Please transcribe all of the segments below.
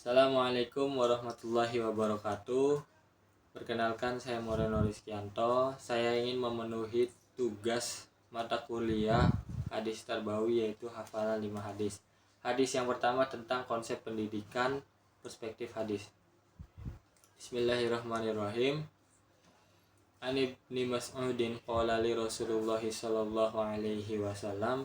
Assalamualaikum warahmatullahi wabarakatuh. Perkenalkan, saya Moreno Rizkianto. Saya ingin memenuhi tugas mata kuliah hadis tarbawi, yaitu hafalan 5 hadis. Hadis yang pertama tentang konsep pendidikan perspektif hadis. Bismillahirrahmanirrahim. An Ibni Mas'udin qala li Rasulullah sallallahu alaihi wasallam,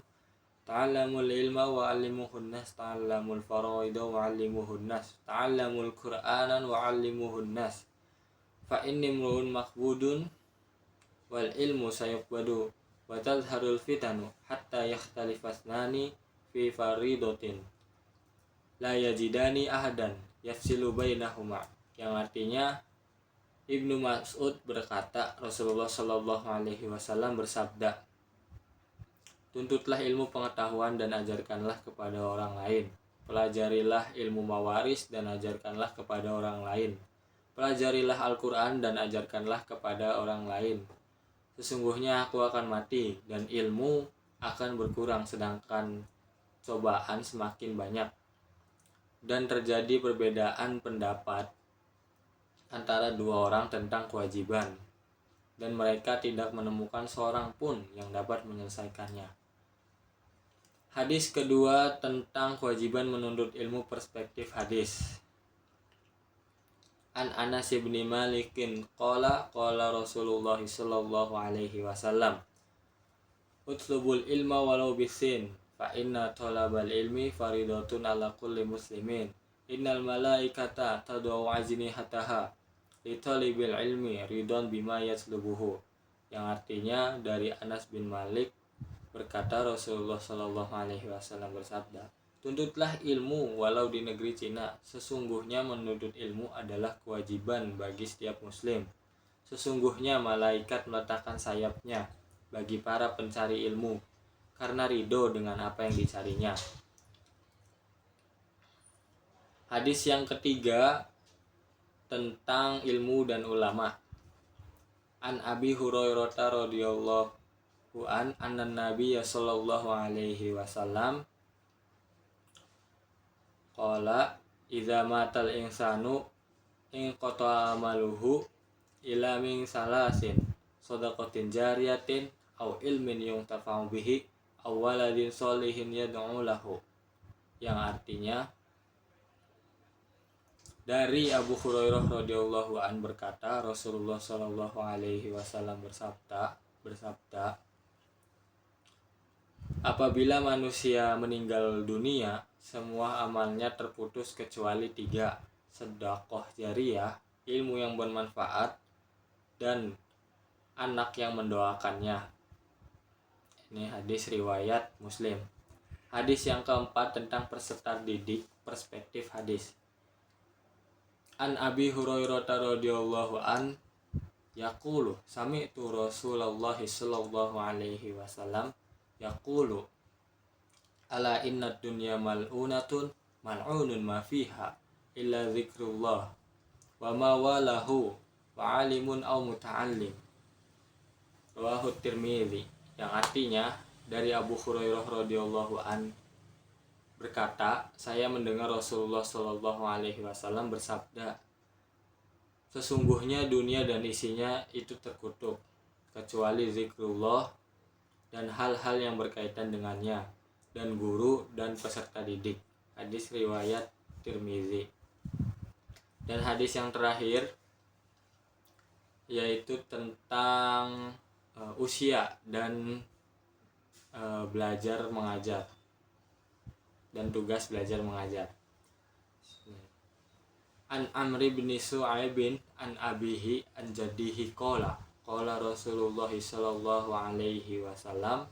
ta'allamul ilma wa 'allimuhun nas, ta'allamul faraida wa 'allimuhun nas, ta'allamul qur'anan wa 'allimuhun nas. Fa inni imru'un maqbudun wal ilmu sayuqbadu wa tadhharul fitanu hatta yakhtalifasnani fi faridatin la yajidani ahadan yafsilu bainahuma. Yang artinya, Ibnu Mas'ud berkata, Rasulullah Shallallahu alaihi wasallam bersabda, tuntutlah ilmu pengetahuan dan ajarkanlah kepada orang lain. Pelajarilah ilmu mawaris dan ajarkanlah kepada orang lain. Pelajarilah Al-Quran dan ajarkanlah kepada orang lain. Sesungguhnya aku akan mati dan ilmu akan berkurang sedangkan cobaan semakin banyak. Dan terjadi perbedaan pendapat antara dua orang tentang kewajiban, dan mereka tidak menemukan seorang pun yang dapat menyelesaikannya. Hadis kedua tentang kewajiban menuntut ilmu perspektif hadis. An Anas bin Malikin qala Rasulullah sallallahu alaihi wasallam, utlubul ilma walau bisin, fa inna talabal ilmi faridatun ala kulli muslimin. Innal malaikata tad'u ajnihataha li talibil ilmi ridwan bima yatlubuhu. Yang artinya, dari Anas bin Malik berkata, Rasulullah Shallallahu alaihi wasallam bersabda, tuntutlah ilmu walau di negeri Cina. Sesungguhnya menuntut ilmu adalah kewajiban bagi setiap muslim. Sesungguhnya malaikat meletakkan sayapnya bagi para pencari ilmu karena ridho dengan apa yang dicarinya. Hadis yang ketiga tentang ilmu dan ulama. An Abi Hurairah radhiyallahu anna Nabiy sallallahu alaihi wasallam qala idza matal insanu in qata amaluhu ila min salasin shadaqatin jariyatin aw ilmin yuntafa'u bihi aw waladin sholihin yad'u lahu. Yang artinya, dari Abu Hurairah radhiyallahu an berkata, Rasulullah shallallahu alaihi wasallam bersabda, apabila manusia meninggal dunia, semua amalnya terputus kecuali 3, sedekah jariyah, ilmu yang bermanfaat, dan anak yang mendoakannya. Ini hadis riwayat Muslim. Hadis yang keempat tentang peserta didik perspektif hadis. An Abi Hurairah radhiyallahu an yaqulu sami'tu Rasulullah sallallahu alaihi wasallam yaqulu ala inna dunya mal'unatun mal'unun ma fiha illa zikrullah wa ma walahu wa alimun aw muta'allim. Rawahu Tirmidzi. Yang artinya, dari Abu Hurairah radhiyallahu an berkata, saya mendengar Rasulullah Shallallahu alaihi wasallam bersabda, sesungguhnya dunia dan isinya itu terkutuk kecuali zikrullah dan hal-hal yang berkaitan dengannya, dan guru dan peserta didik. Hadis riwayat Tirmidzi. Dan hadis yang terakhir yaitu tentang usia dan belajar mengajar dan tugas belajar mengajar. An Amri bin Su'aibin an abihi an jaddihi qala Rasulullah sallallahu alaihi wasallam,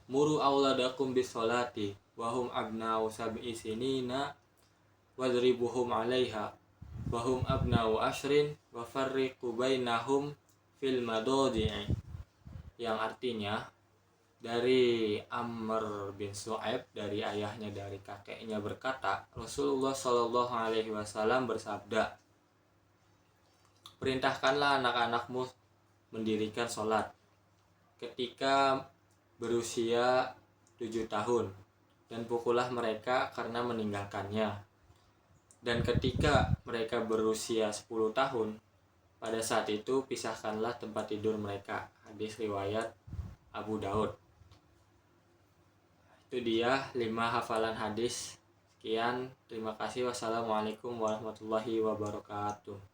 muru auladakum bis salati wa hum abna'u sab'i sinina wadribuhum 'alaiha wa hum abna'u ashrin wa farriqu bainahum fil madadi'i. Yang artinya, dari Amr bin Su'aib, dari ayahnya, dari kakeknya berkata, Rasulullah Shallallahu alaihi wasallam bersabda, perintahkanlah anak-anakmu mendirikan sholat ketika berusia 7 tahun dan pukullah mereka karena meninggalkannya. Dan ketika mereka berusia 10 tahun, pada saat itu pisahkanlah tempat tidur mereka. Hadis riwayat Abu Daud. Itu dia 5 hafalan hadis. Sekian, terima kasih. Wassalamualaikum warahmatullahi wabarakatuh.